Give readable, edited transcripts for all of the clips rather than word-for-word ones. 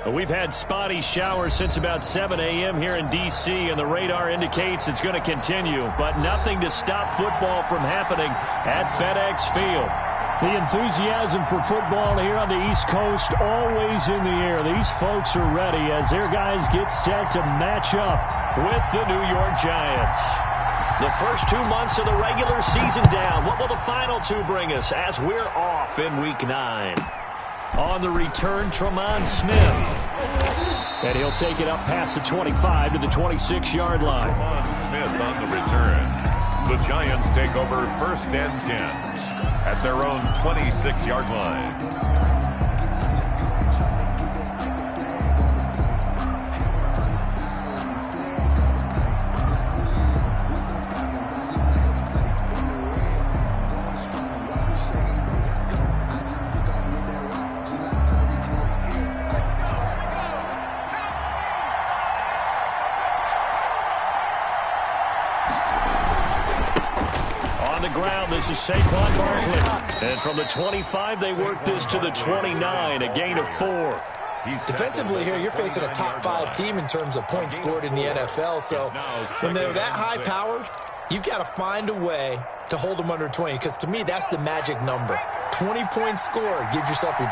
We've had spotty showers since about 7 a.m. here in D.C., and the radar indicates it's going to continue, but nothing to stop football from happening at FedEx Field. The enthusiasm for football here on the East Coast always in the air. These folks are ready as their guys get set to match up with the New York Giants. The first 2 months of the regular season down. What will the final two bring us as we're off in Week 9? On the return, Tremont Smith. And he'll take it up past the 25 to the 26-yard line. Tremont Smith on the return. The Giants take over 1st and 10 at their own 26-yard line. This is Saquon Barkley. And from the 25, they work this to the 29, a gain of 4. Defensively here, you're facing a top 5 team in terms of points scored in the NFL. So when they're that high-powered, you've got to find a way to hold them under 20. Because to me, that's the magic number. 20 points scored, you give yourself your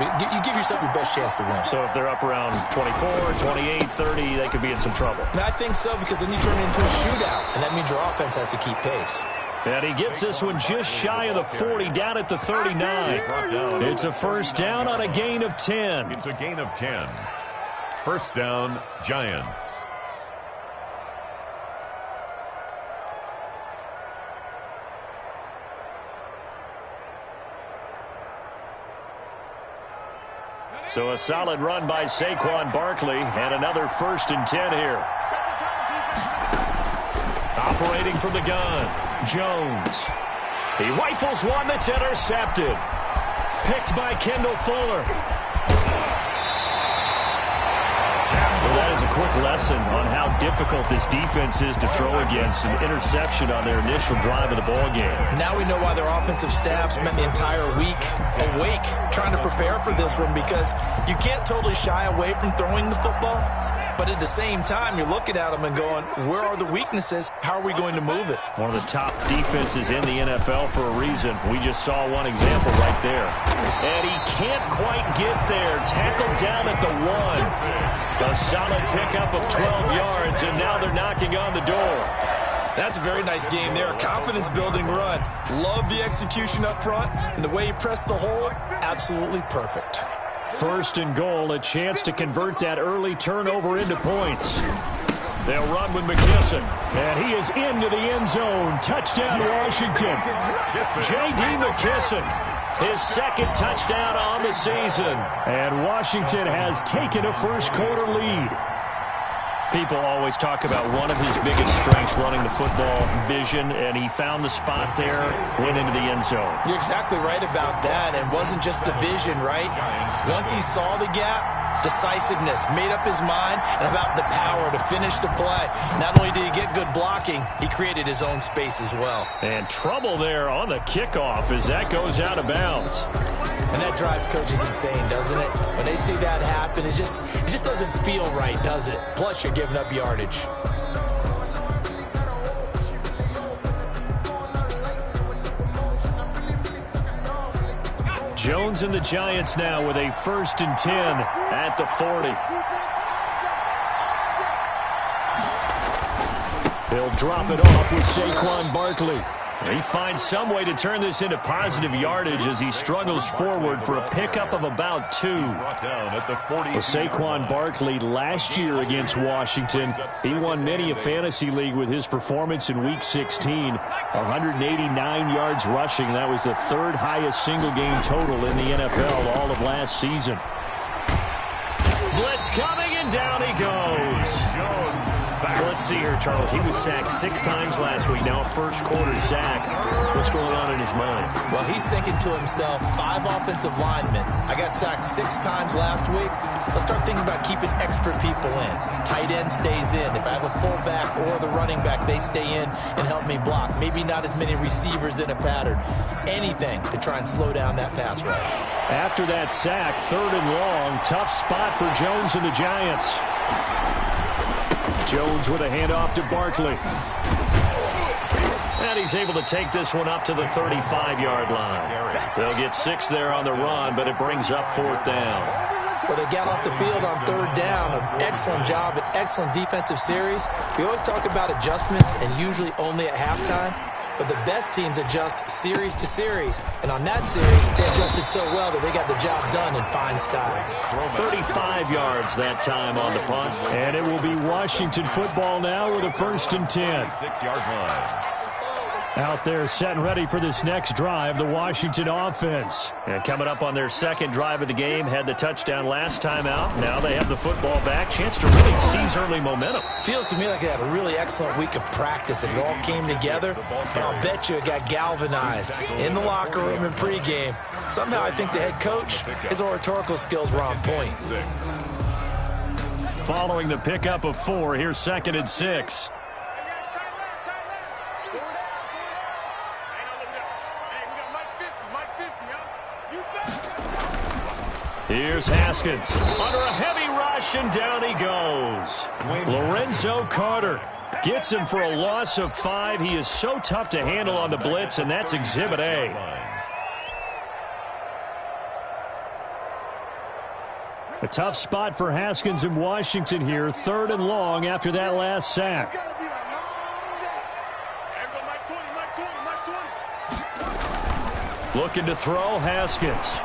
best chance to win. So if they're up around 24, 28, 30, they could be in some trouble. I think so, because then you turn it into a shootout, and that means your offense has to keep pace. And he gets this one just shy of the 40, down at the 39. It's a first down on a gain of 10. It's a gain of 10. First down, Giants. So a solid run by Saquon Barkley, and another 1st and 10 here. Operating from the gun. Jones. He rifles one that's intercepted. Picked by Kendall Fuller. Well, that is a quick lesson on how difficult this defense is to throw against. An interception on their initial drive of the ball game. Now we know why their offensive staff spent the entire week awake trying to prepare for this one, because you can't totally shy away from throwing the football. But at the same time, you're looking at them and going, where are the weaknesses? How are we going to move it? One of the top defenses in the NFL for a reason. We just saw one example right there. And he can't quite get there. Tackled down at the 1. A solid pickup of 12 yards, and now they're knocking on the door. That's a very nice game there. Confidence-building run. Love the execution up front, and the way he pressed the hole, absolutely perfect. 1st and goal, a chance to convert that early turnover into points. They'll run with McKisson, and he is into the end zone. Touchdown, Washington. J.D. McKisson, his 2nd touchdown on the season. And Washington has taken a first-quarter lead. People always talk about one of his biggest strengths running the football, vision, and he found the spot there, went into the end zone. You're exactly right about that, and it wasn't just the vision, right? Once he saw the gap, decisiveness, made up his mind, and about the power to finish the play. Not only did he get good blocking, he created his own space as well. And trouble there on the kickoff as that goes out of bounds. And that drives coaches insane, doesn't it? When they see that happen, it just doesn't feel right, does it? Plus, you're giving up yardage. Jones and the Giants now with a 1st and 10 at the 40. He'll drop it off with Saquon Barkley. He finds some way to turn this into positive yardage as he struggles forward for a pickup of about 2. Well, Saquon Barkley last year against Washington, he won many a fantasy league with his performance in Week 16. 189 yards rushing. That was the 3rd highest single game total in the NFL all of last season. Blitz coming, and down he goes. Jones Well, let's see here, Charles. He was sacked 6 times last week. Now a first-quarter sack. What's going on in his mind? Well, he's thinking to himself, 5 offensive linemen. I got sacked 6 times last week. Let's start thinking about keeping extra people in. Tight end stays in. If I have a fullback or the running back, they stay in and help me block. Maybe not as many receivers in a pattern. Anything to try and slow down that pass rush. After that sack, 3rd and long. Tough spot for Jones and the Giants. Jones with a handoff to Barkley. And he's able to take this one up to the 35-yard line. They'll get 6 there on the run, but it brings up 4th down. Well, they got off the field on 3rd down. An excellent job, an excellent defensive series. We always talk about adjustments and usually only at halftime. But the best teams adjust series to series. And on that series, they adjusted so well that they got the job done in fine style. 35 yards that time on the punt. And it will be Washington football now with a 1st and 10. 6-yard line. Out there set and ready for this next drive, the Washington offense. And coming up on their 2nd drive of the game, had the touchdown last time out. Now they have the football back. Chance to really seize early momentum. Feels to me like they had a really excellent week of practice and it all came together. But I'll bet you it got galvanized in the locker room and pregame. Somehow I think the head coach, his oratorical skills were on point. Following the pickup of 4, here's 2nd and 6. Here's Haskins under a heavy rush, and down he goes. Lorenzo Carter gets him for a loss of 5. He is so tough to handle on the blitz, and that's Exhibit A. A tough spot for Haskins in Washington here. 3rd and long after that last sack. Looking to throw, Haskins.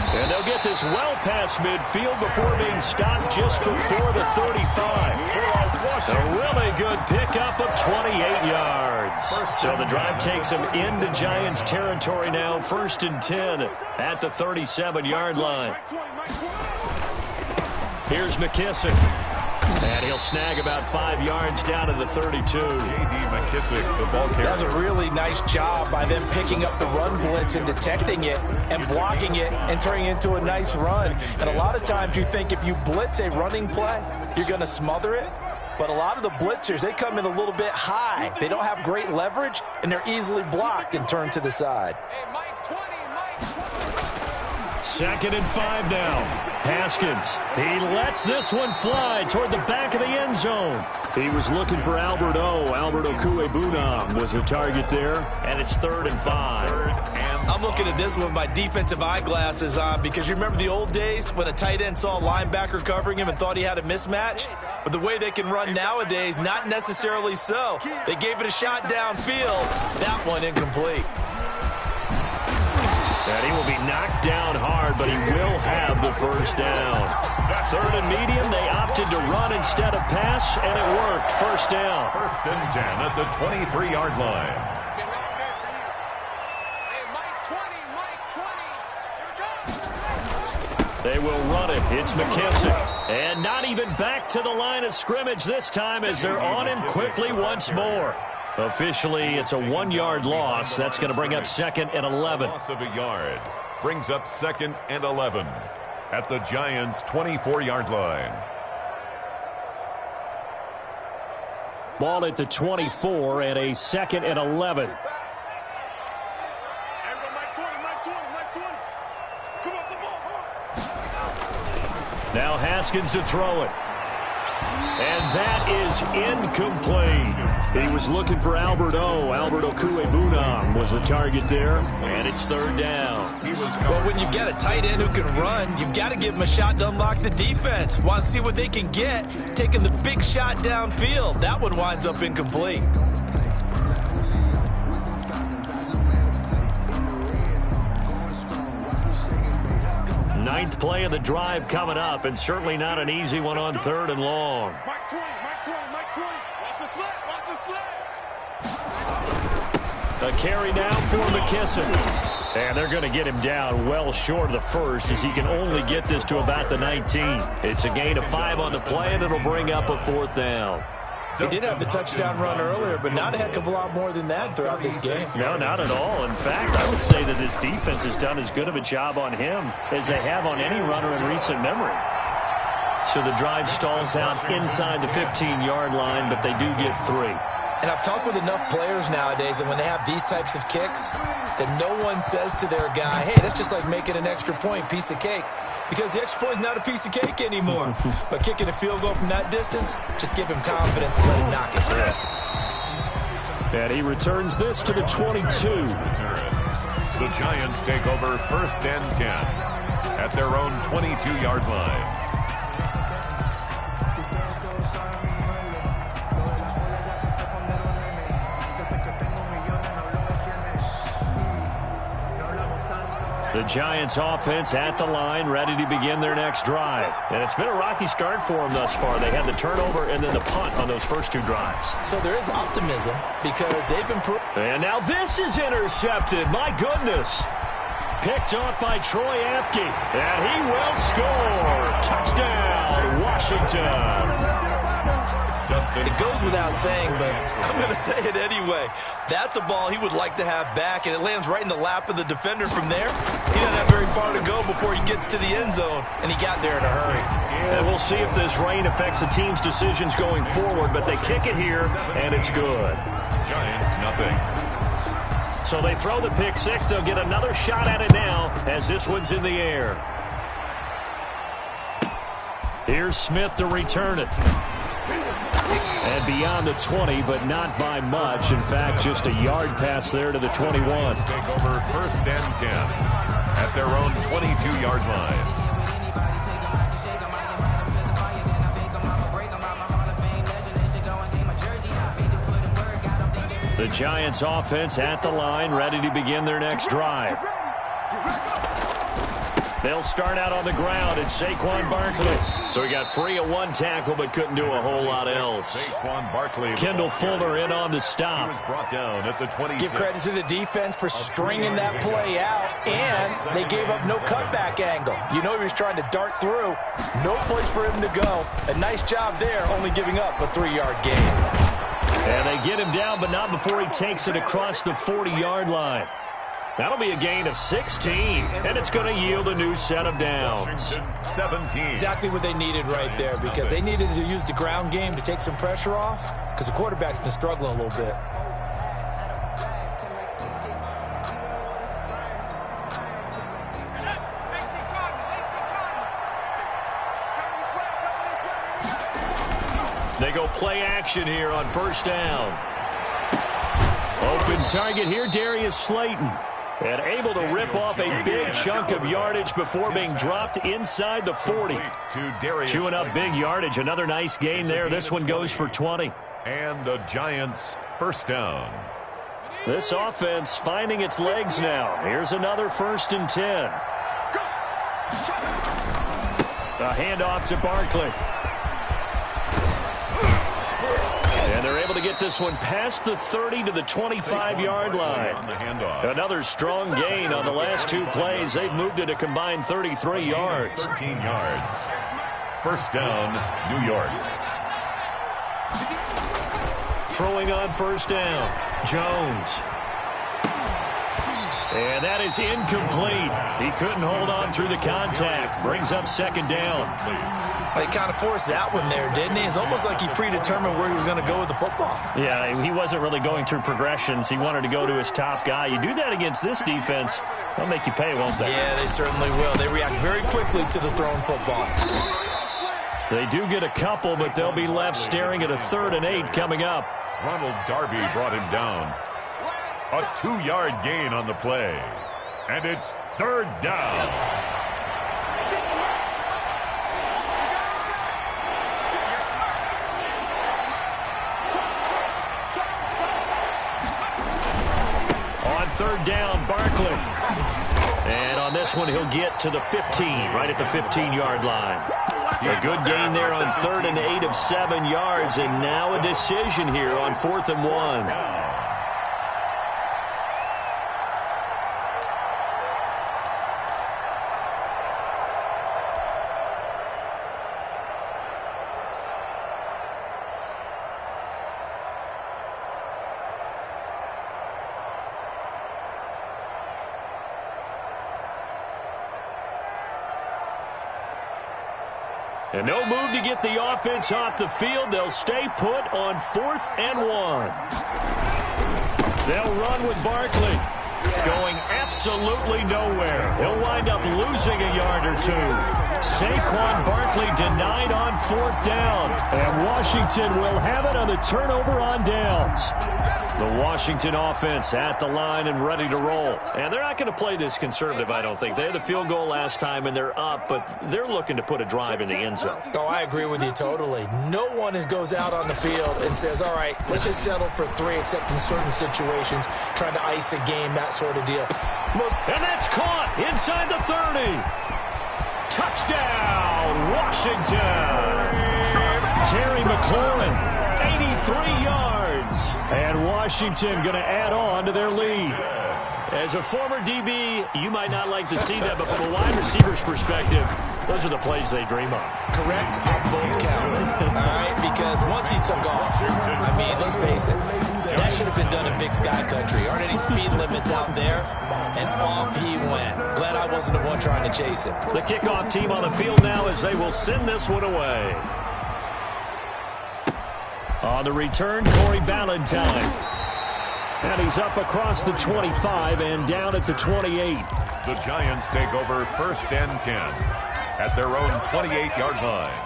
And they'll get this well past midfield before being stopped just before the 35. A really good pickup of 28 yards. So the drive takes them into Giants territory now. 1st and 10 at the 37-yard line. Here's McKissick. And he'll snag about 5 yards down to the 32. McKissick, the ball carrier. That was a really nice job by them picking up the run blitz and detecting it and blocking it and turning it into a nice run. And a lot of times you think if you blitz a running play, you're going to smother it. But a lot of the blitzers, they come in a little bit high. They don't have great leverage, and they're easily blocked and turned to the side. 2nd and 5 now. Haskins, he lets this one fly toward the back of the end zone. He was looking for Albert O. Albert Okuebunam was the target there, and it's 3rd and 5. I'm looking at this one with my defensive eyeglasses on because you remember the old days when a tight end saw a linebacker covering him and thought he had a mismatch? But the way they can run nowadays, not necessarily so. They gave it a shot downfield. That one incomplete. And he will be knocked down hard, but he will have the 1st down. 3rd and medium, they opted to run instead of pass, and it worked. 1st down. 1st and 10 at the 23-yard line. They will run it. It's McKissick. And not even back to the line of scrimmage this time as they're on him quickly once more. Officially, it's a 1-yard loss. That's going to bring up 2nd and 11. Loss of a yard brings up 2nd and 11 at the Giants' 24-yard line. Ball at the 24 and a 2nd and 11. Now Haskins to throw it. And that is incomplete. He was looking for Albert O. Albert Okuebunam was the target there. And it's 3rd down. Well, when you've got a tight end who can run, you've got to give him a shot to unlock the defense. Want to see what they can get, taking the big shot downfield. That one winds up incomplete. Ninth play of the drive coming up, and certainly not an easy one on 3rd and long. A carry now for McKissick. And they're going to get him down well short of the first, as he can only get this to about the 19. It's a gain of 5 on the play, and it'll bring up a 4th down. He did have the touchdown run earlier, but not a heck of a lot more than that throughout this game. No, not at all. In fact, I would say that this defense has done as good of a job on him as they have on any runner in recent memory. So the drive stalls out inside the 15-yard line, but they do get 3. And I've talked with enough players nowadays, and when they have these types of kicks, that no one says to their guy, hey, that's just like making an extra point, piece of cake. Because the extra point is not a piece of cake anymore. But kicking a field goal from that distance, just give him confidence and let him knock it through. And he returns this to the 22. The Giants take over 1st and 10 at their own 22-yard line. The Giants offense at the line, ready to begin their next drive. And it's been a rocky start for them thus far. They had the turnover and then the punt on those first 2 drives. So there is optimism because they've been... And now this is intercepted. My goodness. Picked off by Troy Apke. And he will score. Touchdown, Washington. It goes without saying, but I'm going to say it anyway. That's a ball he would like to have back, and it lands right in the lap of the defender from there. He doesn't have very far to go before he gets to the end zone, and he got there in a hurry. And we'll see if this rain affects the team's decisions going forward, but they kick it here, and it's good. Giants, nothing. So they throw the pick 6. They'll get another shot at it now as this one's in the air. Here's Smith to return it. And beyond the 20, but not by much. In fact, just a yard pass there to the 21. Take over 1st and 10 at their own 22-yard line. The Giants offense at the line, ready to begin their next drive. They'll start out on the ground. It's Saquon Barkley. So he got free of 1 tackle, but couldn't do a whole lot else. Saquon Barkley. Kendall Fuller in on the stop. He was brought down at the 26. Give credit to the defense for stringing that play out, and they gave up no cutback angle. You know he was trying to dart through. No place for him to go. A nice job there, only giving up a 3-yard gain. And they get him down, but not before he takes it across the 40-yard line. That'll be a gain of 16, and it's going to yield a new set of downs. 17. Exactly what they needed right there, because they needed to use the ground game to take some pressure off, because the quarterback's been struggling a little bit. They go play action here on 1st down. Open target here, Darius Slayton. And able to rip off a big chunk of yardage before being dropped inside the 40. Chewing up big yardage. Another nice gain there. This one goes for 20. And the Giants' 1st down. This offense finding its legs now. Here's another 1st and 10. A handoff to Barkley. And they're able to get this one past the 30 to the 25-yard line. Another strong gain on the last 2 plays. They've moved it a combined 33 yards. 13 yards. 1st down, New York. Throwing on 1st down, Jones. And that is incomplete. He couldn't hold on through the contact. Brings up 2nd down. He kind of forced that one there, didn't he? It's almost like he predetermined where he was going to go with the football. Yeah, he wasn't really going through progressions. He wanted to go to his top guy. You do that against this defense, they'll make you pay, won't they? Yeah, they certainly will. They react very quickly to the thrown football. They do get a couple, but they'll be left staring at a 3rd and 8 coming up. Ronald Darby brought him down. A 2-yard gain on the play. And it's 3rd down. On 3rd down, Barkley. And on this one, he'll get to the 15, right at the 15-yard line. A good gain there on 3rd and 8 of 7 yards, and now a decision here on 4th and 1. And no move to get the offense off the field. They'll stay put on 4th and 1. They'll run with Barkley. Going absolutely nowhere. He'll wind up losing a yard or 2. Saquon Barkley denied on 4th down. And Washington will have it on the turnover on downs. The Washington offense at the line and ready to roll. And they're not going to play this conservative, I don't think. They had the field goal last time, and they're up, but they're looking to put a drive in the end zone. Oh, I agree with you totally. No one goes out on the field and says, all right, let's just settle for 3, except in certain situations, trying to ice a game, that sort of deal. And that's caught inside the 30. Touchdown, Washington. Terry McLaurin, 83 yards. and Washington going to add on to their lead. As a former DB, you might not like to see that, but from a wide receiver's perspective, those are the plays they dream of. Correct on both counts. All right, because once he took off, I mean, let's face it, that should have been done in Big Sky Country. Aren't any speed limits out there? And off he went. Glad I wasn't the one trying to chase him. The kickoff team on the field now as they will send this one away. On the return, Corey Ballantyne. And he's up across the 25 and down at the 28. The Giants take over 1st and 10 at their own 28-yard line.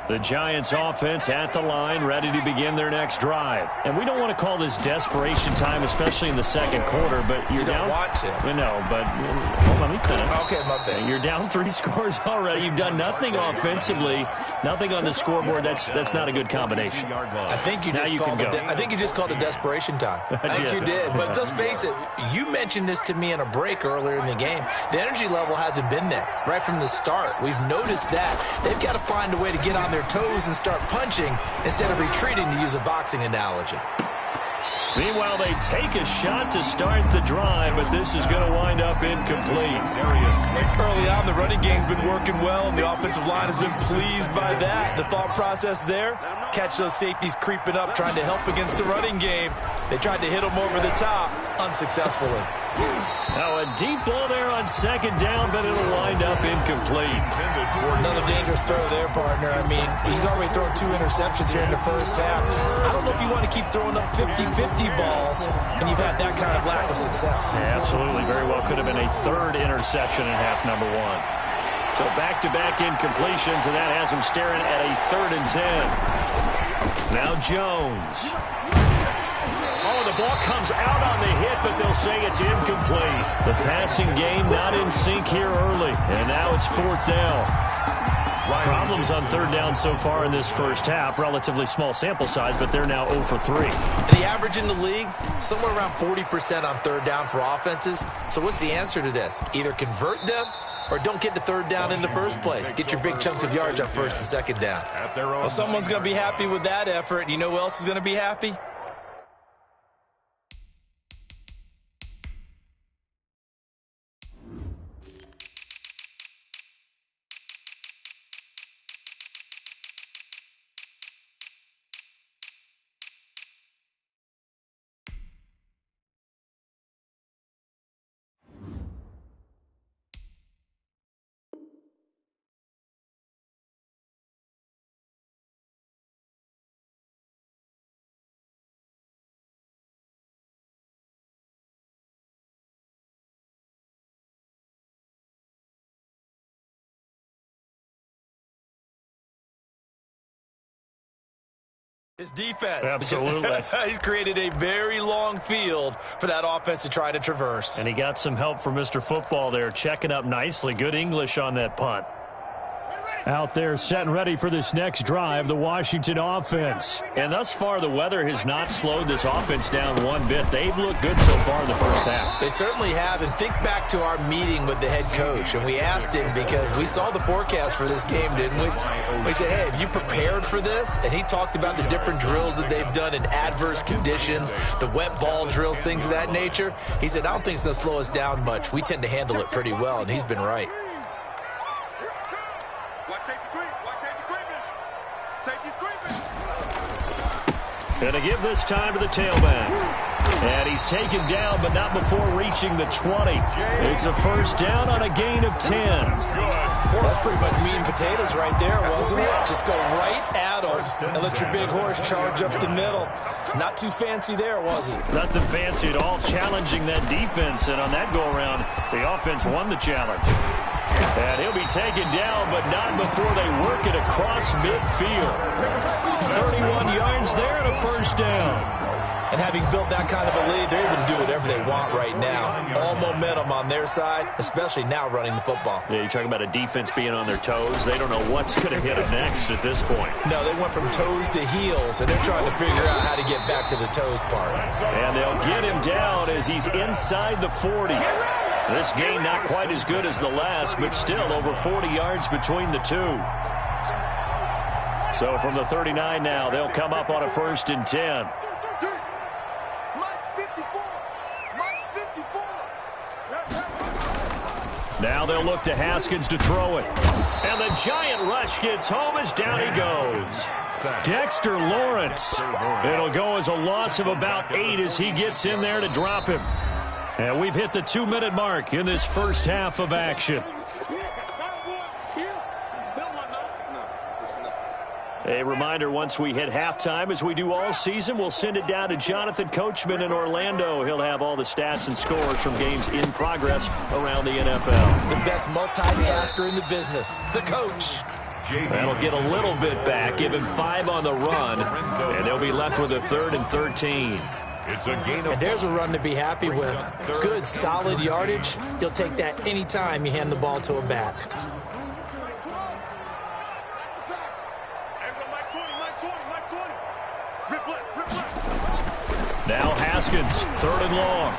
The Giants offense at the line, ready to begin their next drive. And we don't want to call this desperation time, especially in the second quarter, but you're down. You don't want to. No, but let me finish. Okay, my bad. You're down 3 scores already. You've done nothing offensively, nothing on the scoreboard. That's not a good combination. I think you just called it desperation time. I think you did. But let's face it, you mentioned this to me in a break earlier in the game. The energy level hasn't been there right from the start. We've noticed that. They've got to find a way to get on their toes and start punching instead of retreating, to use a boxing analogy. Meanwhile, they take a shot to start the drive, but this is going to wind up incomplete. Early on, the running game's been working well, and the offensive line has been pleased by that. The thought process there, catch those safeties creeping up, trying to help against the running game. They tried to hit them over the top, unsuccessfully. Now a deep ball there on 2nd down, but it'll wind up incomplete. Another dangerous throw there, partner. I mean, he's already thrown 2 interceptions here in the first half. I don't know if you want to keep throwing up 50-50 balls, and you've had that kind of lack of success. Yeah, absolutely. Very well could have been a 3rd interception in half number 1. So back-to-back incompletions, and that has him staring at a 3rd and 10. Now Jones. Oh, the ball comes out on the hit, but they'll say it's incomplete. The passing game not in sync here early, and now it's 4th down. Problems on 3rd down so far in this first half. Relatively small sample size, but they're now 0 for 3. The average in the league, somewhere around 40% on 3rd down for offenses. So what's the answer to this? Either convert them or don't get to 3rd down in the first place. Get your big chunks of yards on 1st and 2nd down. Well, someone's going to be happy with that effort. You know who else is going to be happy? His defense. Absolutely. He's created a very long field for that offense to try to traverse. And he got some help from Mr. Football there, checking up nicely. Good English on that punt. Out there set and ready for this next drive, the Washington offense. And thus far, the weather has not slowed this offense down one bit. They've looked good so far in the first half. They certainly have. And think back to our meeting with the head coach. And we asked him, because we saw the forecast for this game, didn't we? We said, hey, have you prepared for this? And he talked about the different drills that they've done in adverse conditions, the wet ball drills, things of that nature. He said, I don't think it's going to slow us down much. We tend to handle it pretty well, and he's been right. Going to give this time to the tailback. And he's taken down, but not before reaching the 20. It's a first down on a gain of 10. That's pretty much meat and potatoes right there, wasn't it? Just go right at him and let your big horse charge up the middle. Not too fancy there, was it? Nothing fancy at all, challenging that defense. And on that go-around, the offense won the challenge. And he'll be taken down, but not before they work it across midfield. 31 yards there and a first down. And having built that kind of a lead, they're able to do whatever they want right now. All momentum on their side, especially now running the football. Yeah, you're talking about a defense being on their toes. They don't know what's going to hit them next at this point. No, they went from toes to heels, and they're trying to figure out how to get back to the toes part. And they'll get him down as he's inside the 40. This gain not quite as good as the last, but still over 40 yards between the two. So from the 39 now, they'll come up on a 1st and 10. Now they'll look to Haskins to throw it. And the giant rush gets home as down he goes. Dexter Lawrence. It'll go as a loss of about 8 as he gets in there to drop him. And we've hit the 2-minute mark in this first half of action. A reminder, once we hit halftime, as we do all season, we'll send it down to Jonathan Coachman in Orlando. He'll have all the stats and scores from games in progress around the NFL. The best multitasker in the business, the coach. That'll get a little bit back, give him 5 on the run, and they'll be left with a 3rd and 13. It's a gain of And there's a run to be happy with. Good, solid yardage. You'll take that any time you hand the ball to a back. Now Haskins, 3rd and long.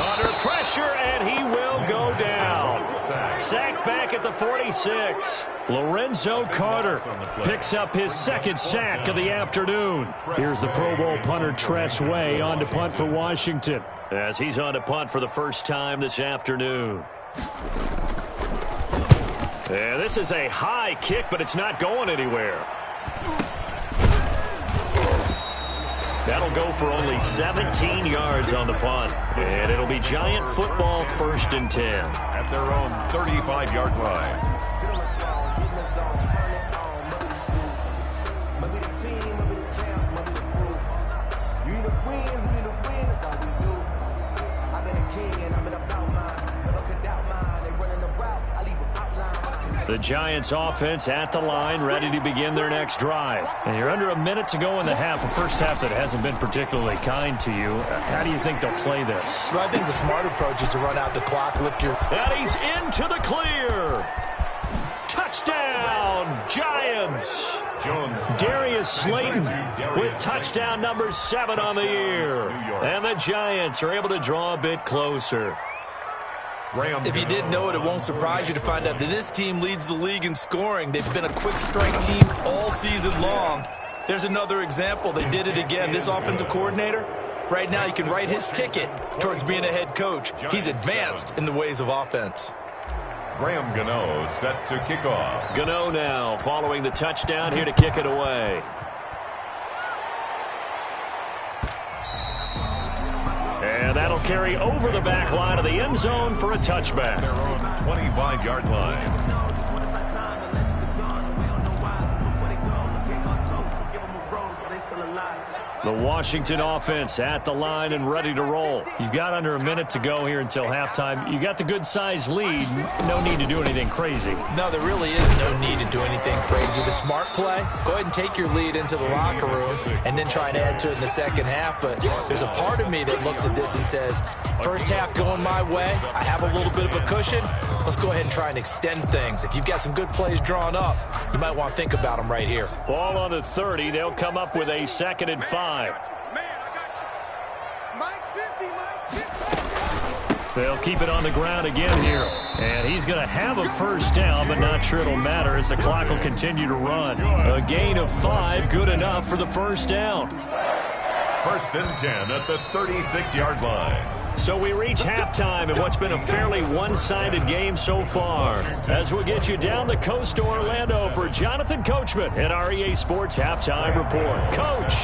Under pressure, and he will go down. Sacked back at the 46. Lorenzo Carter picks up his 2nd sack of the afternoon. Here's the Pro Bowl punter Tress Way on to punt for Washington. As he's on to punt for the first time this afternoon. And this is a high kick, but it's not going anywhere. That'll go for only 17 yards on the punt. And it'll be Giant football 1st and 10. at their own 35-yard line. The Giants offense at the line, ready to begin their next drive. And you're under a minute to go in the half, a first half that hasn't been particularly kind to you. How do you think they'll play this? Well, I think the smart approach is to run out the clock, lick your... And he's into the clear. Touchdown, Giants. Darius Slayton with touchdown number 7 on the year. And the Giants are able to draw a bit closer. If you didn't know it, it won't surprise you to find out that this team leads the league in scoring. They've been a quick strike team all season long. There's another example. They did it again. This offensive coordinator, right now you can write his ticket towards being a head coach. He's advanced in the ways of offense. Graham Gano set to kick off. Gano now following the touchdown here to kick it away. And that'll carry over the back line of the end zone for a touchback. Their own 25-yard line. The Washington offense at the line and ready to roll. You've got under a minute to go here until halftime. You got the good-sized lead. No need to do anything crazy. No, there really is no need to do anything crazy. The smart play, go ahead and take your lead into the locker room and then try and add to it in the second half. But there's a part of me that looks at this and says, first half going my way, I have a little bit of a cushion. Let's go ahead and try and extend things. If you've got some good plays drawn up, you might want to think about them right here. Ball on the 30. They'll come up with a 2nd and 5. They'll keep it on the ground again here. And he's going to have a first down, but not sure it'll matter as the clock will continue to run. A gain of 5, good enough for the first down. 1st and 10 at the 36-yard line. So we reach halftime in what's been a fairly one-sided game so far. As we'll get you down the coast to Orlando for Jonathan Coachman at our EA Sports Halftime Report. Coach!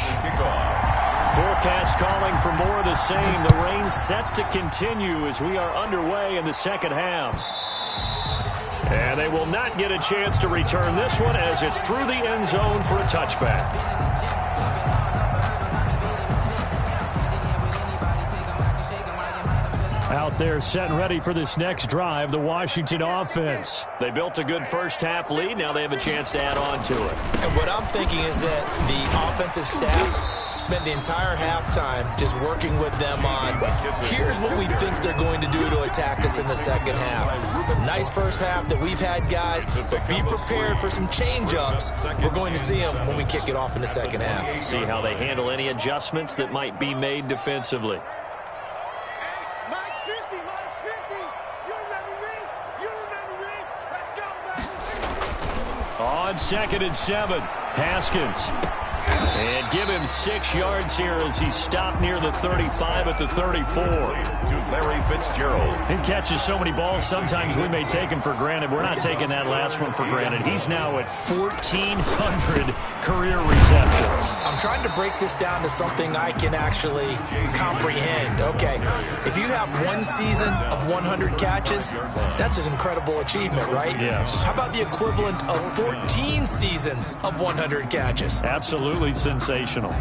Forecast calling for more of the same. The rain set to continue as we are underway in the second half. And they will not get a chance to return this one as it's through the end zone for a touchback. Out there set and ready for this next drive, the Washington offense. They built a good first-half lead. Now they have a chance to add on to it. And what I'm thinking is that the offensive staff spent the entire halftime just working with them on, here's what we think they're going to do to attack us in the second half. Nice first half that we've had, guys, but be prepared for some change-ups. We're going to see them when we kick it off in the second half. See how they handle any adjustments that might be made defensively. On 2nd and 7, Haskins. And give him 6 yards here as he stopped near the 35 at the 34. To Larry Fitzgerald. He catches so many balls, sometimes we may take him for granted. We're not taking that last one for granted. He's now at 1,400 career receptions. I'm trying to break this down to something I can actually comprehend. Okay, if you have one season of 100 catches, that's an incredible achievement, right? Yes. How about the equivalent of 14 seasons of 100 catches? Absolutely sensational.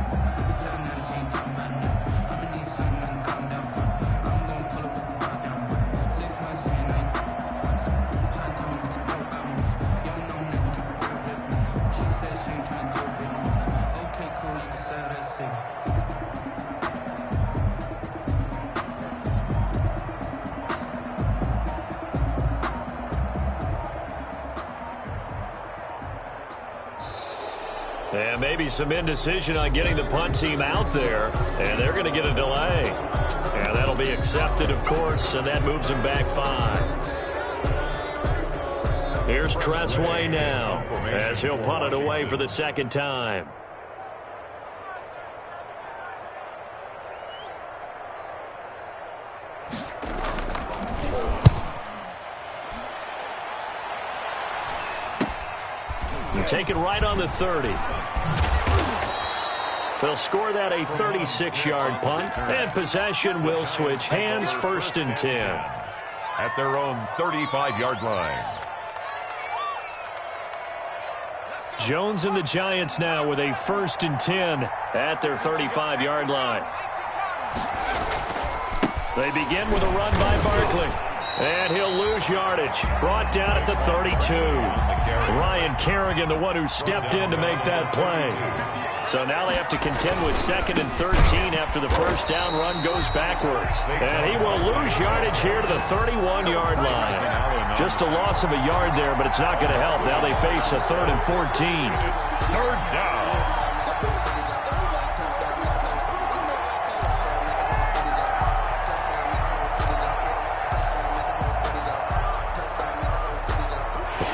And maybe some indecision on getting the punt team out there. And they're going to get a delay. And that'll be accepted, of course, and that moves them back 5. Here's Tressway now as he'll punt it away for the second time. Take it right on the 30. They'll score that a 36-yard punt, and possession will switch hands, 1st and 10. At their own 35-yard line. Jones and the Giants now with a 1st and 10 at their 35-yard line. They begin with a run by Barkley. And he'll lose yardage. Brought down at the 32. Ryan Kerrigan, the one who stepped in to make that play. So now they have to contend with 2nd and 13 after the first down run goes backwards. And he will lose yardage here to the 31-yard line. Just a loss of a yard there, but it's not going to help. Now they face a 3rd and 14. 3rd down.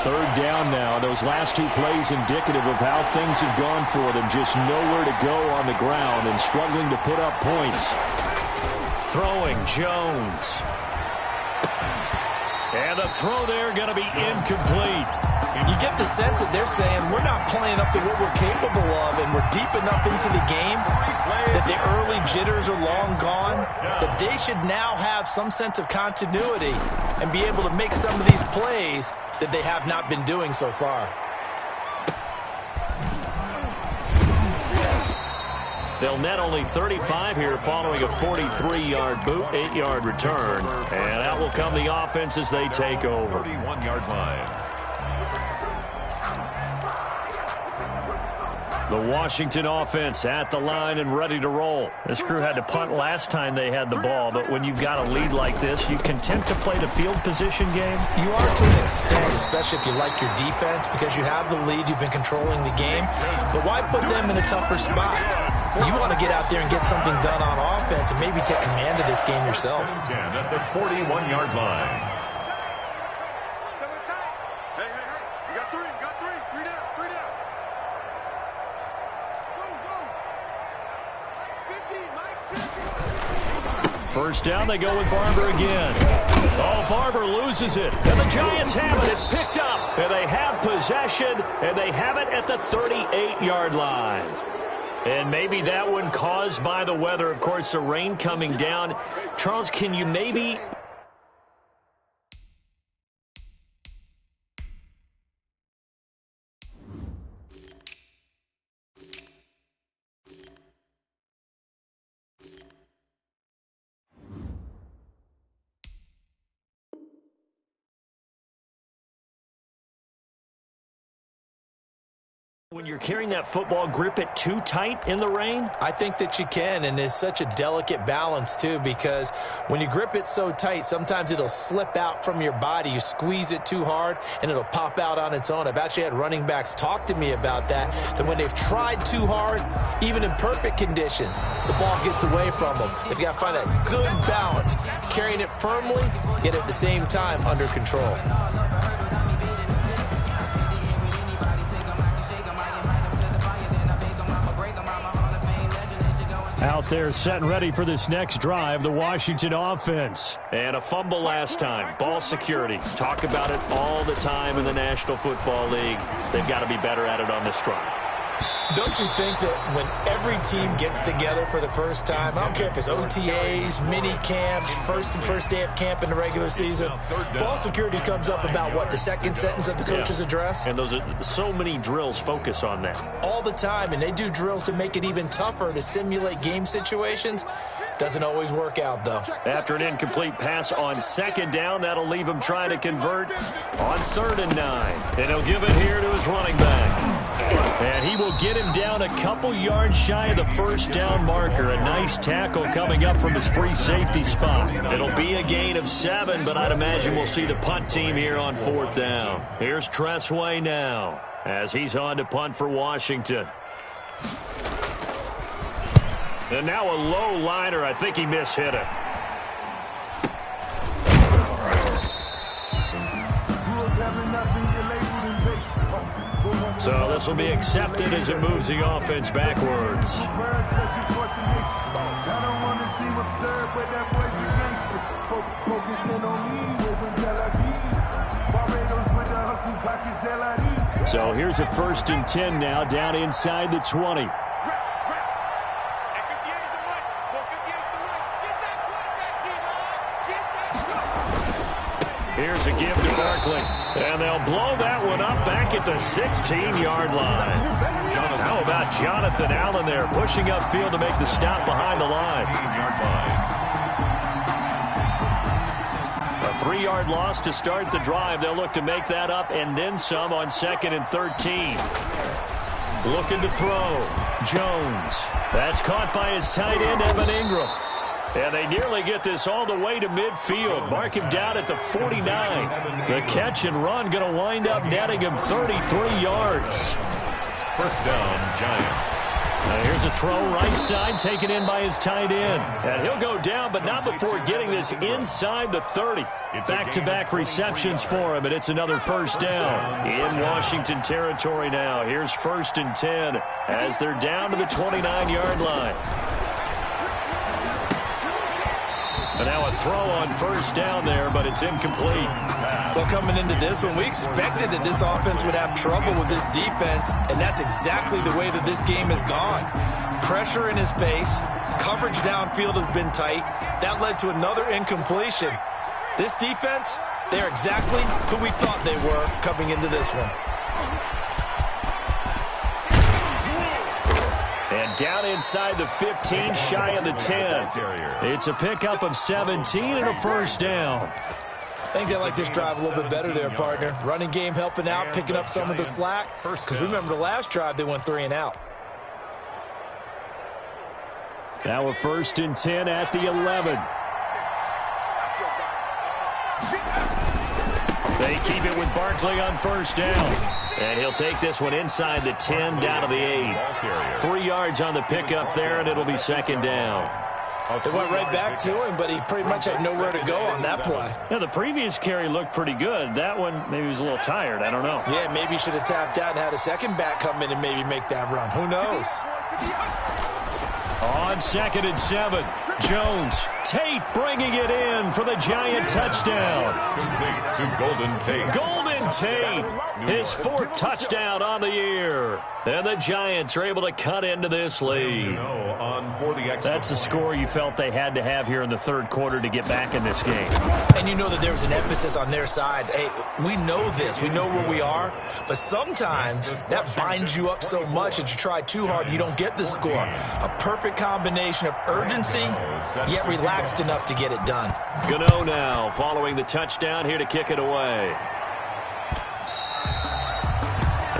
Third down now. Those last 2 plays indicative of how things have gone for them. Just nowhere to go on the ground and struggling to put up points. Throwing Jones. And the throw there going to be incomplete. You get the sense that they're saying we're not playing up to what we're capable of, and we're deep enough into the game that the early jitters are long gone, that they should now have some sense of continuity and be able to make some of these plays that they have not been doing so far. They'll net only 35 here following a 43-yard boot, 8-yard return. And out will come the offense as they take over. 31-yard line. The Washington offense at the line and ready to roll. This crew had to punt last time they had the ball, but when you've got a lead like this, you content to play the field position game? You are to an extent, especially if you like your defense, because you have the lead, you've been controlling the game. But why put them in a tougher spot? You want to get out there and get something done on offense and maybe take command of this game yourself. 10 at the 41-yard line. First down, they go with Barber again. Oh, Barber loses it. And the Giants have it. It's picked up. And they have possession, and they have it at the 38-yard line. And maybe that one caused by the weather. Of course, the rain coming down. Charles, can you maybe... When you're carrying that football, grip it too tight in the rain? I think that you can, and it's such a delicate balance, too, because when you grip it so tight, sometimes it'll slip out from your body. You squeeze it too hard, and it'll pop out on its own. I've actually had running backs talk to me about that when they've tried too hard, even in perfect conditions, the ball gets away from them. They've got to find that good balance, carrying it firmly, yet at the same time under control. Out there set and ready for this next drive, the Washington offense. And a fumble last time. Ball security. Talk about it all the time in the National Football League. They've got to be better at it on this drive. Don't you think that when every team gets together for the first time, I don't care if it's OTAs, mini camps, first day of camp in the regular season, ball security comes up about, what, the second sentence of the coach's address? And those are so many drills focus on that. All the time, and they do drills to make it even tougher to simulate game situations. Doesn't always work out, though. After an incomplete pass on second down, that'll leave him trying to convert on 3rd and 9. And he'll give it here to his running back. And he will get him down a couple yards shy of the first down marker. A nice tackle coming up from his free safety spot. It'll be a gain of 7, but I'd imagine we'll see the punt team here on 4th down. Here's Tressway now as he's on to punt for Washington. And now a low liner. I think he mishit it. So this will be accepted as it moves the offense backwards. So here's a 1st and 10 now, down inside the 20. Here's a give to Barkley. And they'll blow that one up back at the 16-yard line. How about Jonathan Allen there pushing upfield to make the stop behind the line? A 3-yard loss to start the drive. They'll look to make that up and then some on 2nd and 13. Looking to throw. Jones. That's caught by his tight end, Evan Ingram. And they nearly get this all the way to midfield. Mark him down at the 49. The catch and run going to wind up netting him 33 yards. 1st down, Giants. Now here's a throw right side taken in by his tight end. And he'll go down, but not before getting this inside the 30. Back-to-back receptions for him, and it's another 1st down. In Washington territory now. Here's 1st and 10 as they're down to the 29-yard line. And now a throw on 1st down there, but it's incomplete. Well, coming into this one, we expected that this offense would have trouble with this defense, and that's exactly the way that this game has gone. Pressure in his face, coverage downfield has been tight. That led to another incompletion. This defense, they're exactly who we thought they were coming into this one. And down inside the 15, shy of the 10. It's a pickup of 17 and a 1st down. I think they like this drive a little bit better there, partner. Running game helping out, picking up some of the slack. Because remember, the last drive, they went 3 and out. Now a 1st and 10 at the 11. They keep it with Barkley on 1st down. And he'll take this one inside the 10, down to the 8. 3 yards on the pickup there, and it'll be 2nd down. They went right back to him, but he pretty much had nowhere to go on that play. Yeah, the previous carry looked pretty good. That one, maybe he was a little tired. I don't know. Yeah, maybe he should have tapped out and had a second back come in and maybe make that run. Who knows? On 2nd and 7, Jones Tate bringing it in for the Giant touchdown. Complete to Golden Tate. Golden Tate, his fourth touchdown on the year. And the Giants are able to cut into this lead. That's a score you felt they had to have here in the third quarter to get back in this game. And you know that there was an emphasis on their side. Hey, we know this. We know where we are. But sometimes that binds you up so much that you try too hard, you don't get the score. A perfect combination of urgency, yet relaxed enough to get it done. Gano now following the touchdown here to kick it away.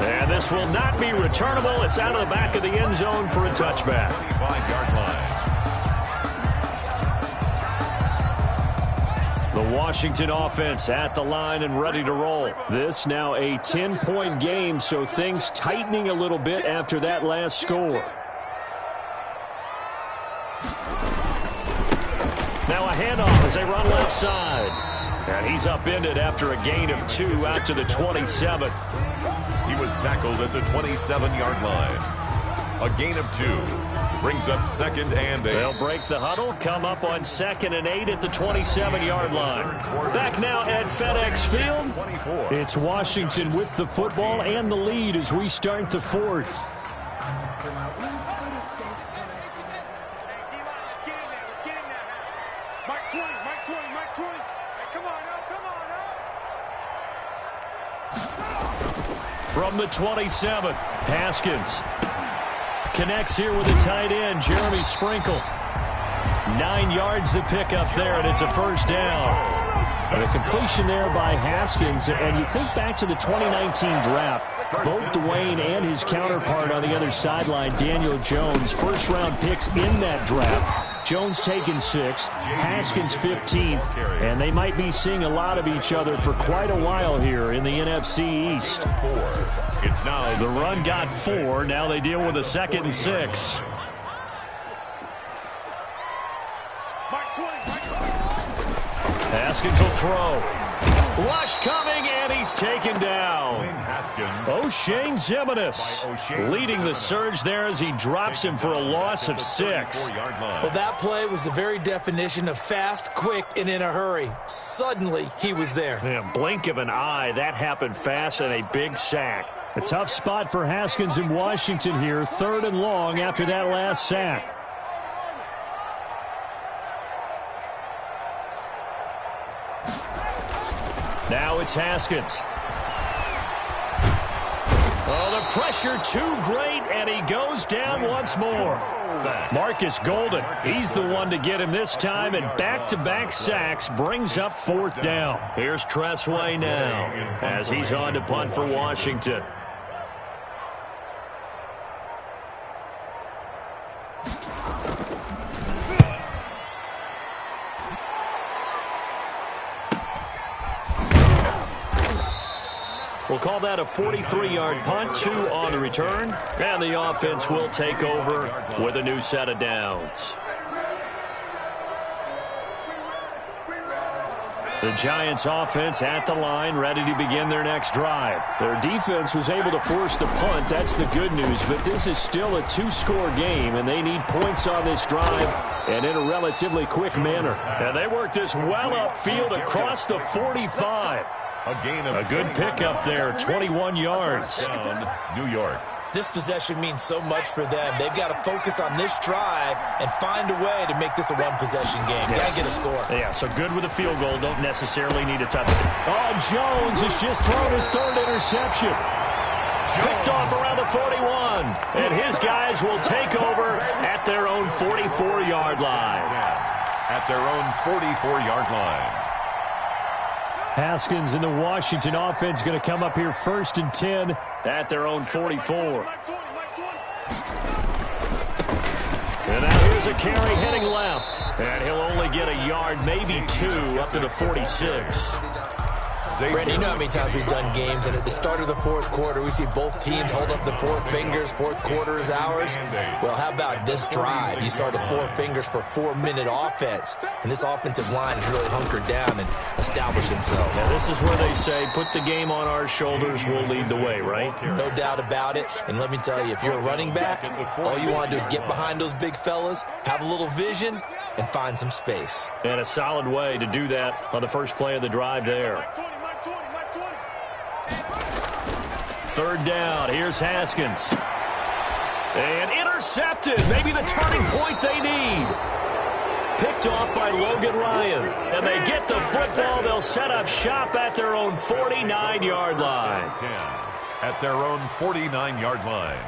And this will not be returnable. It's out of the back of the end zone for a touchback. 25-yard line. The Washington offense at the line and ready to roll. This now a 10-point game, so things tightening a little bit after that last score. Now a handoff as they run left side. And he's upended after a gain of 2 out to the 27. He was tackled at the 27-yard line. A gain of 2 brings up 2nd and 8. They'll break the huddle, come up on 2nd and 8 at the 27-yard line. Back now at FedEx Field. It's Washington with the football and the lead as we start the fourth. From the 27, Haskins connects here with a tight end, Jeremy Sprinkle. 9 yards to pick up there, and it's a first down. And a completion there by Haskins. And you think back to the 2019 draft, both Dwayne and his counterpart on the other sideline, Daniel Jones, first-round picks in that draft. Jones taken 6th, Haskins 15th, and they might be seeing a lot of each other for quite a while here in the NFC East. It's now the run got 4. Now they deal with a 2nd and 6. Haskins will throw. Rush coming, and he's taken down. O'Shane Ximines leading the surge there as he drops him for a loss of 6. Well, that play was the very definition of fast, quick, and in a hurry. Suddenly, he was there. Yeah, blink of an eye, that happened fast, and a big sack. A tough spot for Haskins in Washington here, 3rd and long after that last sack. Now it's Haskins. Oh, the pressure too great, and he goes down once more. Marcus Golden, he's the one to get him this time, and back-to-back sacks brings up 4th down. Here's Tressway now as he's on to punt for Washington. We'll call that a 43-yard punt, 2 on the return, and the offense will take over with a new set of downs. The Giants offense at the line, ready to begin their next drive. Their defense was able to force the punt. That's the good news, but this is still a 2-score game, and they need points on this drive and in a relatively quick manner. And they work this well upfield across the 45. A good pickup there, 21 yards. New York. This possession means so much for them. They've got to focus on this drive and find a way to make this a one-possession game. Got to get a score. Yeah, so good with a field goal. Don't necessarily need a touchdown. Oh, Jones has just thrown his 3rd interception. Picked off around the 41. And his guys will take over at their own 44-yard line. At their own 44-yard line. Haskins and the Washington offense going to come up here 1st and 10 at their own 44. And now here's a carry heading left. And he'll only get a yard, maybe 2, up to the 46. Randy, you know how many times we've done games, and at the start of the 4th quarter, we see both teams hold up the 4 fingers, 4th quarter is ours. Well, how about this drive? You saw the 4 fingers for 4-minute offense, and this offensive line has really hunkered down and established themselves. Now, this is where they say, put the game on our shoulders, we'll lead the way, right? No doubt about it, and let me tell you, if you're a running back, all you want to do is get behind those big fellas, have a little vision, and find some space. And a solid way to do that on the first play of the drive there. Third down. Here's Haskins. And intercepted. Maybe the turning point they need. Picked off by Logan Ryan. And they get the football. They'll set up shop at their own 49-yard line. At their own 49-yard line.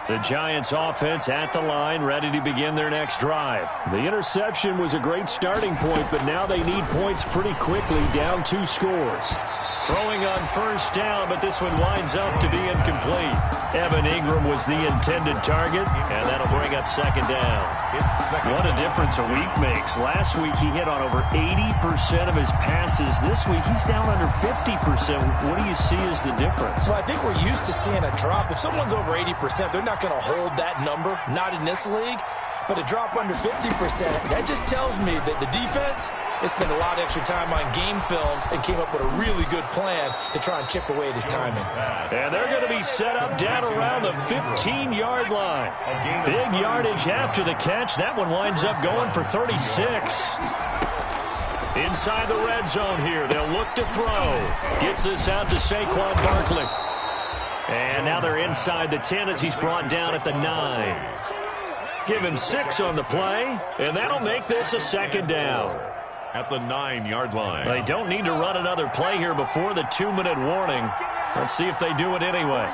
The Giants offense at the line, ready to begin their next drive. The interception was a great starting point, but now they need points pretty quickly, down 2 scores. Throwing on first down, but this one winds up to be incomplete. Evan Ingram was the intended target, and that'll bring up second down. What a difference a week makes. Last week he hit on over 80% of his passes. This week he's down under 50%. What do you see as the difference? Well, I think we're used to seeing a drop. If someone's over 80%, they're not going to hold that number, not in this league. But a drop under 50%, that just tells me that the defense has spent a lot of extra time on game films and came up with a really good plan to try and chip away at his timing. And they're going to be set up down around the 15-yard line. Big yardage after the catch. That one winds up going for 36. Inside the red zone here. They'll look to throw. Gets this out to Saquon Barkley. And now they're inside the 10 as he's brought down at the 9. Give him 6 on the play, and that'll make this a second down. At the 9-yard line. They don't need to run another play here before the 2-minute warning. Let's see if they do it anyway.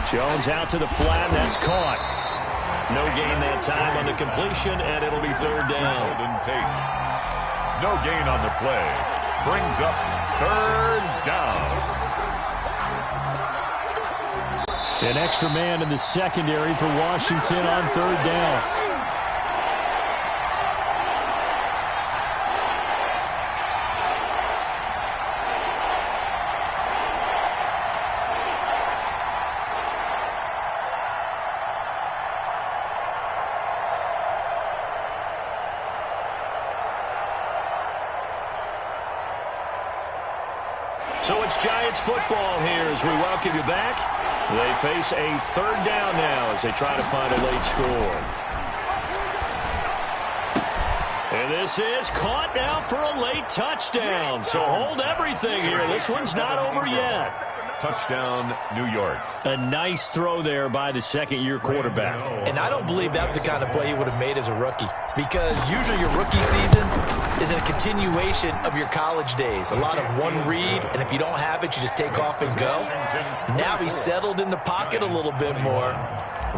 Jones out to the flat. That's caught. No gain that time on the completion, and it'll be third down. No gain on the play. Brings up third down. An extra man in the secondary for Washington on third down. So it's Giants football here as we welcome you back. They face a third down now as they try to find a late score. And this is caught now for a late touchdown. So hold everything here. This one's not over yet. Touchdown, New York. A nice throw there by the second-year quarterback. And I don't believe that was the kind of play he would have made as a rookie, because usually your rookie season is a continuation of your college days. A lot of one read, and if you don't have it, you just take off and go. Now he's settled in the pocket a little bit more,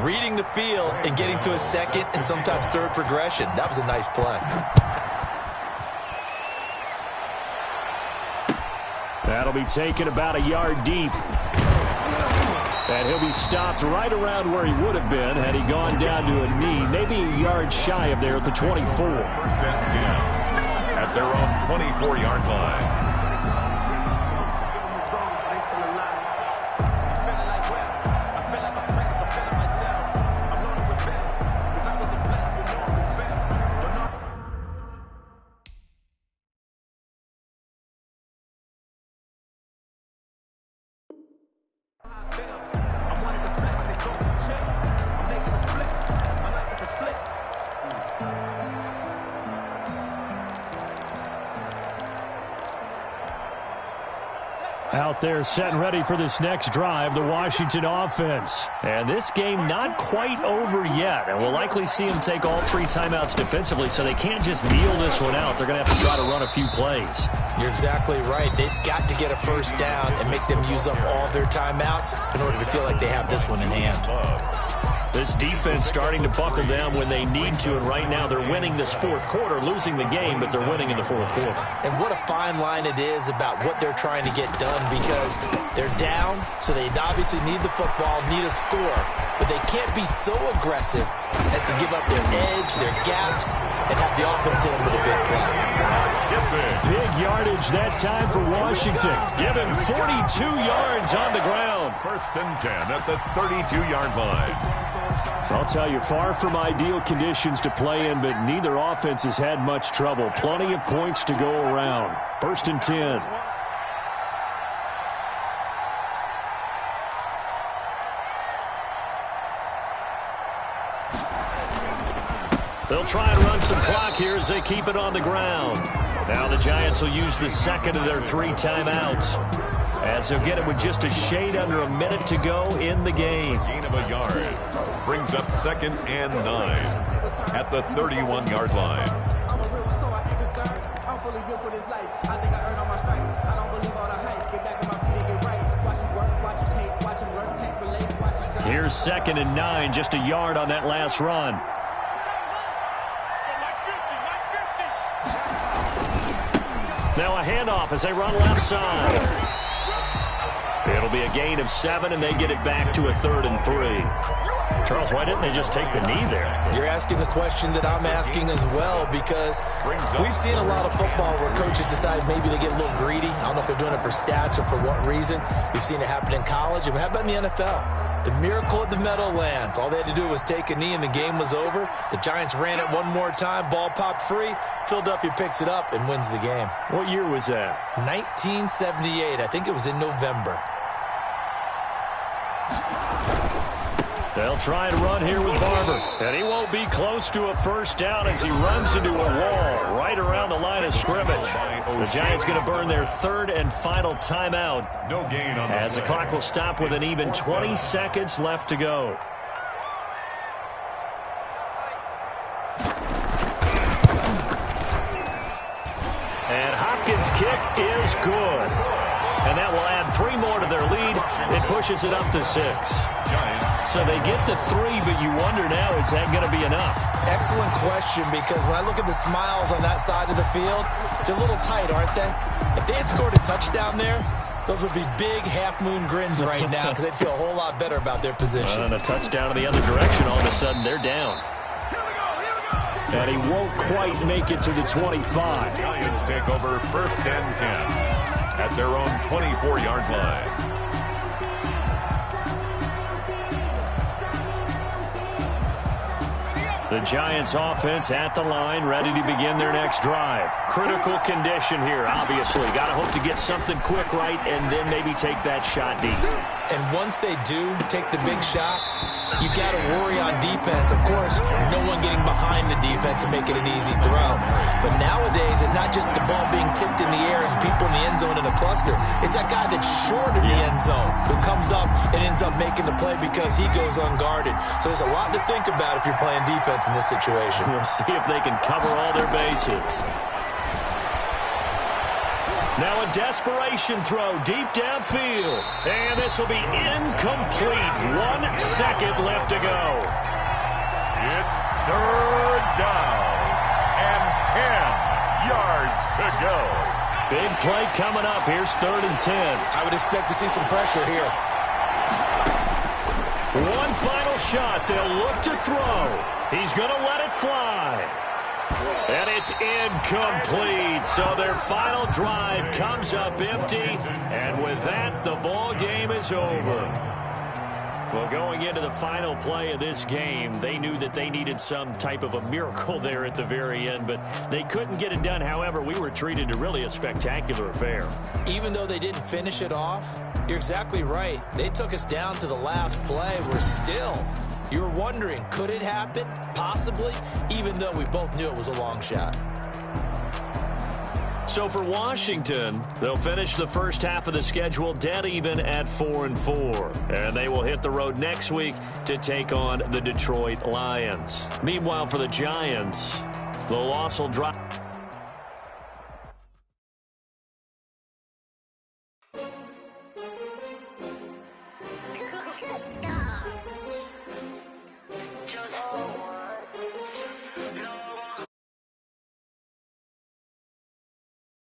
reading the field and getting to a second and sometimes third progression. That was a nice play. That'll be taken about a yard deep. And he'll be stopped right around where he would have been had he gone down to a knee, maybe a yard shy of there at the 24. First and 10 at their own 24-yard line. Out there set and ready for this next drive, the Washington offense. And this game not quite over yet. And we'll likely see them take all 3 timeouts defensively, so they can't just kneel this one out. They're going to have to try to run a few plays. You're exactly right. They've got to get a first down and make them use up all their timeouts in order to feel like they have this one in hand. This defense starting to buckle down when they need to, and right now they're winning this fourth quarter, losing the game, but they're winning in the fourth quarter. And what a fine line it is about what they're trying to get done, because they're down, so they obviously need the football, need a score, but they can't be so aggressive as to give up their edge, their gaps, and have the offense hit them with a big play. Big yardage that time for Washington. Give him 42 yards on the ground. First and 10 at the 32-yard line. I'll tell you, far from ideal conditions to play in, but neither offense has had much trouble. Plenty of points to go around. 1st and 10. They'll try and run some clock here as they keep it on the ground. Now the Giants will use the second of their 3 timeouts, as they'll get it with just a shade under a minute to go in the game. Gain of a yard brings up 2nd and 9 at the 31-yard line. Here's 2nd and 9, just a yard on that last run. Now a handoff as they run left side. It'll be a gain of 7, and they get it back to a 3rd and 3. Charles, why didn't they just take the knee there? You're asking the question that I'm asking as well, because we've seen a lot of football where coaches decide maybe they get a little greedy. I don't know if they're doing it for stats or for what reason. We've seen it happen in college. And how about in the NFL? The miracle of the Meadowlands. All they had to do was take a knee and the game was over. The Giants ran it one more time. Ball popped free. Philadelphia picks it up and wins the game. What year was that? 1978. I think it was in November. They'll try and run here with Barber. And he won't be close to a first down as he runs into a wall right around the line of scrimmage. The Giants going to burn their 3rd and final timeout. No gain on as the clock will stop with an even 20 seconds left to go. And Hopkins' kick is good. And that will add 3 more to their lead. It pushes it up to 6. So they get to 3, but you wonder now, is that going to be enough? Excellent question, because when I look at the smiles on that side of the field, they're a little tight, aren't they? If they had scored a touchdown there, those would be big half-moon grins right now, because they'd feel a whole lot better about their position. And a touchdown in the other direction, all of a sudden they're down. And he won't quite make it to the 25. Giants take over 1st and 10 at their own 24-yard line. The Giants offense at the line, ready to begin their next drive. Critical condition here, obviously. Got to hope to get something quick right and then maybe take that shot deep. And once they do take the big shot, you got to worry on defense. Of course, no one getting behind the defense and making an easy throw. But nowadays, it's not just the ball being tipped in the air and people in the end zone in a cluster. It's that guy that's short of the end zone who comes up and ends up making the play because he goes unguarded. So there's a lot to think about if you're playing defense in this situation. We'll see if they can cover all their bases. Now a desperation throw deep downfield. And this will be incomplete. 1 second left to go. It's 3rd down and 10 yards to go. Big play coming up. Here's 3rd and 10. I would expect to see some pressure here. One final shot. They'll look to throw. He's going to let it fly. And it's incomplete. So their final drive comes up empty. And with that, the ball game is over. Well, going into the final play of this game, they knew that they needed some type of a miracle there at the very end, but they couldn't get it done. However, we were treated to really a spectacular affair. Even though they didn't finish it off, you're exactly right. They took us down to the last play. We're still... You were wondering, could it happen? Possibly, even though we both knew it was a long shot. So for Washington, they'll finish the first half of the schedule dead even at 4-4. And they will hit the road next week to take on the Detroit Lions. Meanwhile, for the Giants, the loss will drop.